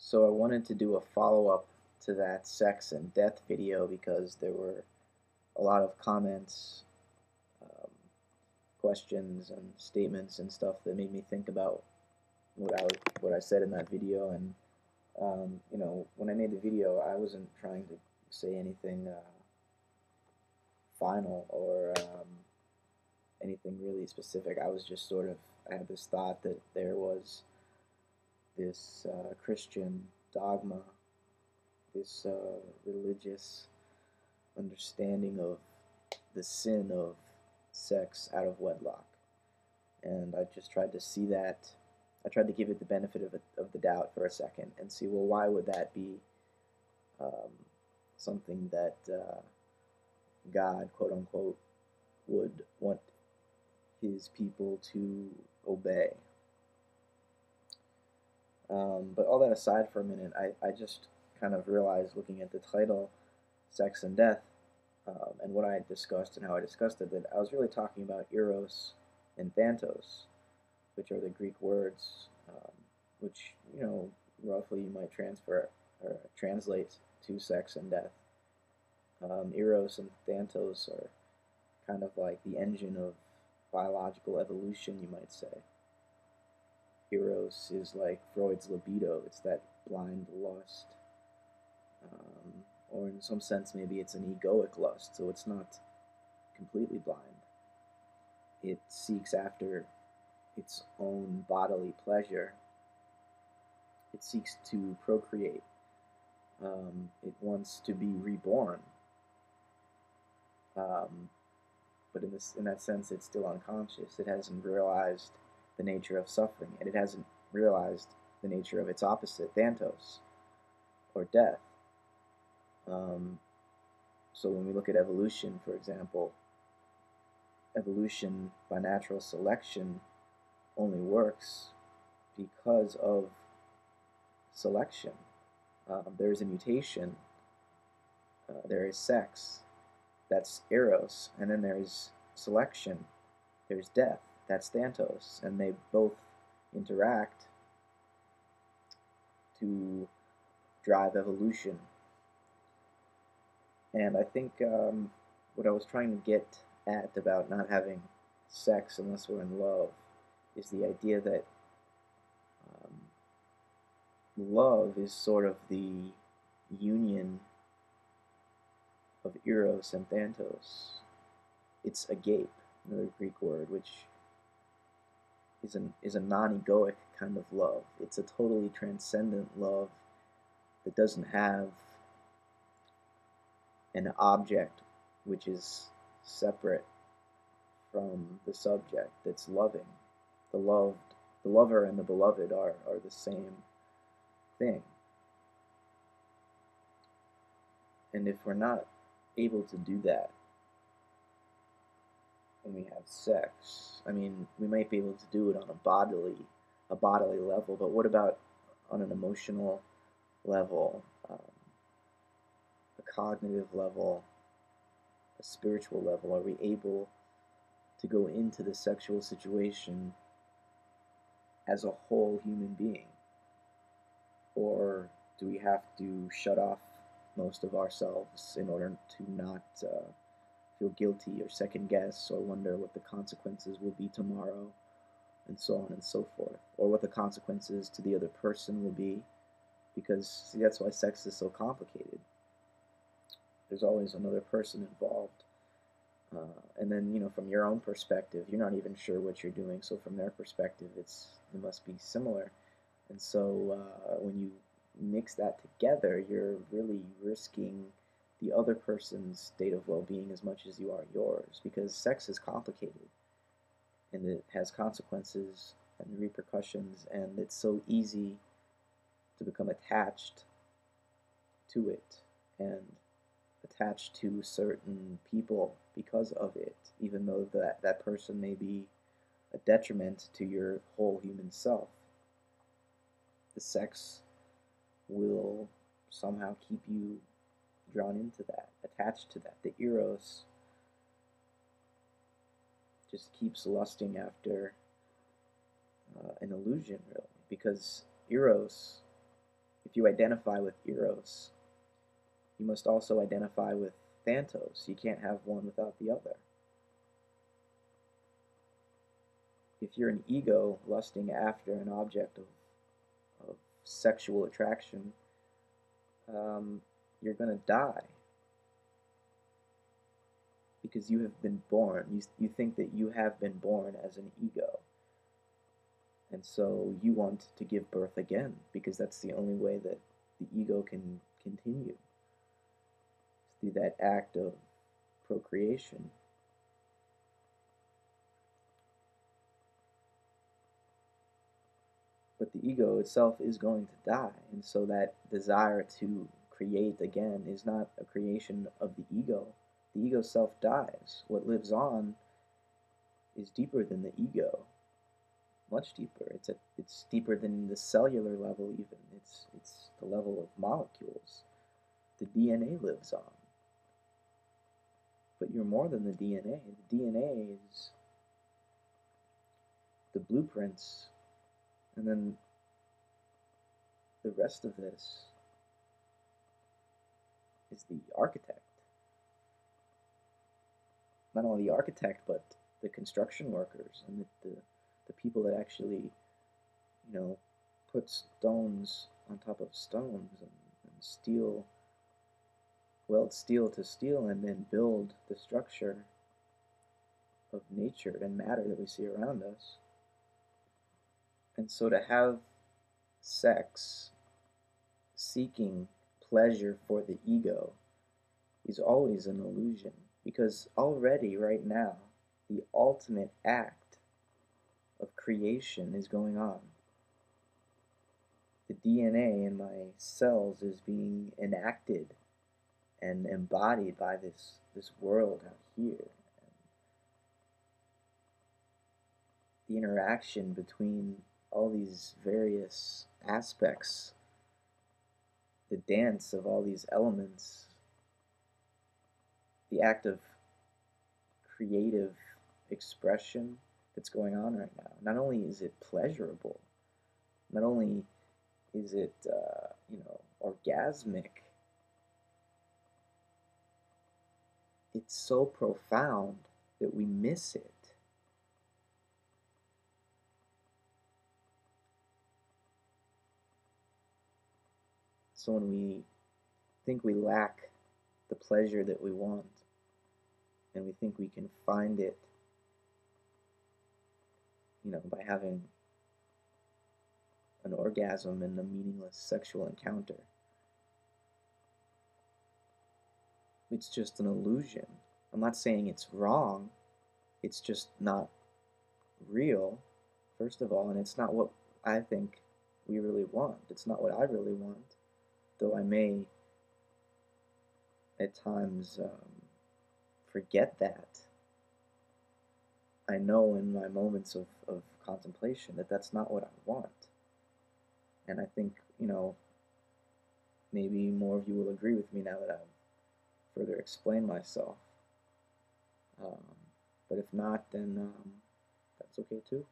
So I wanted to do a follow-up to that sex and death video because there were a lot of comments, um, questions, and statements and stuff that made me think about what I said in that video. And when I made the video, I wasn't trying to say anything final or anything really specific. I was just I had this thought that there was this Christian dogma, this religious understanding of the sin of sex out of wedlock. And I just tried to see that. I tried to give it the benefit of the doubt for a second and see, well, why would that be um, something that God, quote unquote, would want his people to obey? But all that aside for a minute, I just kind of realized looking at the title, Sex and Death, and what I discussed and how I discussed it, that I was really talking about Eros and Thanatos, which are the Greek words, which, roughly you might transfer or translate to sex and death. Eros and Thanatos are kind of like the engine of biological evolution, you might say. Eros is like Freud's libido, it's that blind lust. Or in some sense, maybe it's an egoic lust, so it's not completely blind. It seeks after its own bodily pleasure. It seeks to procreate. It wants to be reborn. But in that sense, it's still unconscious. It hasn't realized the nature of suffering, and it hasn't realized the nature of its opposite, Thanatos, or death. So when we look at evolution, for example, evolution by natural selection only works because of selection. There is a mutation, there is sex, that's Eros, and then there's selection, there's death, that's Thanatos, and they both interact to drive evolution. And I think what I was trying to get at about not having sex unless we're in love is the idea that love is sort of the union of Eros and Thanatos. It's Agape, another Greek word, which is a non-egoic kind of love. It's a totally transcendent love that doesn't have an object which is separate from the subject that's loving. The lover and the beloved are the same thing. And if we're not able to do that when we have sex, I mean, we might be able to do it on a bodily level, but what about on an emotional level, a cognitive level, a spiritual level? Are we able to go into the sexual situation as a whole human being? Or do we have to shut off most of ourselves in order to not feel guilty or second guess or wonder what the consequences will be tomorrow, and so on and so forth, or what the consequences to the other person will be? Because, see, that's why sex is so complicated. There's always another person involved. And then, from your own perspective, you're not even sure what you're doing. So from their perspective, it must be similar. And so when you mix that together, you're really risking the other person's state of well-being as much as you are yours, because sex is complicated, and it has consequences and repercussions, and it's so easy to become attached to it and attached to certain people because of it, even though that person may be a detriment to your whole human self. The sex will somehow keep you drawn into that, attached to that. The Eros just keeps lusting after an illusion, really, because Eros, if If you identify with Eros, you must also identify with Thanatos. You can't have one without the other. If you're an ego lusting after an object of sexual attraction, you're going to die because you have been born. You think that you have been born as an ego. And so you want to give birth again because that's the only way that the ego can continue. It's through that act of procreation. But the ego itself is going to die, and so that desire to create again is not a creation of the ego. The ego self dies. What lives on is deeper than the ego, much deeper. It's deeper than the cellular level even. It's the level of molecules. The DNA lives on. But you're more than the DNA. The DNA is the blueprints, and then the rest of this is the architect. Not only the architect, but the construction workers and the people that actually, put stones on top of stones and weld steel to steel, and then build the structure of nature and matter that we see around us. And so to have sex seeking pleasure for the ego is always an illusion, because already right now the ultimate act of creation is going on. The DNA in my cells is being enacted and embodied by this world out here. The interaction between all these various aspects, the dance of all these elements, the act of creative expression that's going on right now. Not only is it pleasurable, not only is it, orgasmic, it's so profound that we miss it. So when we think we lack the pleasure that we want, and we think we can find it, by having an orgasm in a meaningless sexual encounter, it's just an illusion. I'm not saying it's wrong, it's just not real, first of all, and it's not what I think we really want. It's not what I really want, though I may at times forget that. I know in my moments of contemplation that that's not what I want. And I think, maybe more of you will agree with me now that I've further explained myself. But if not, then that's okay too.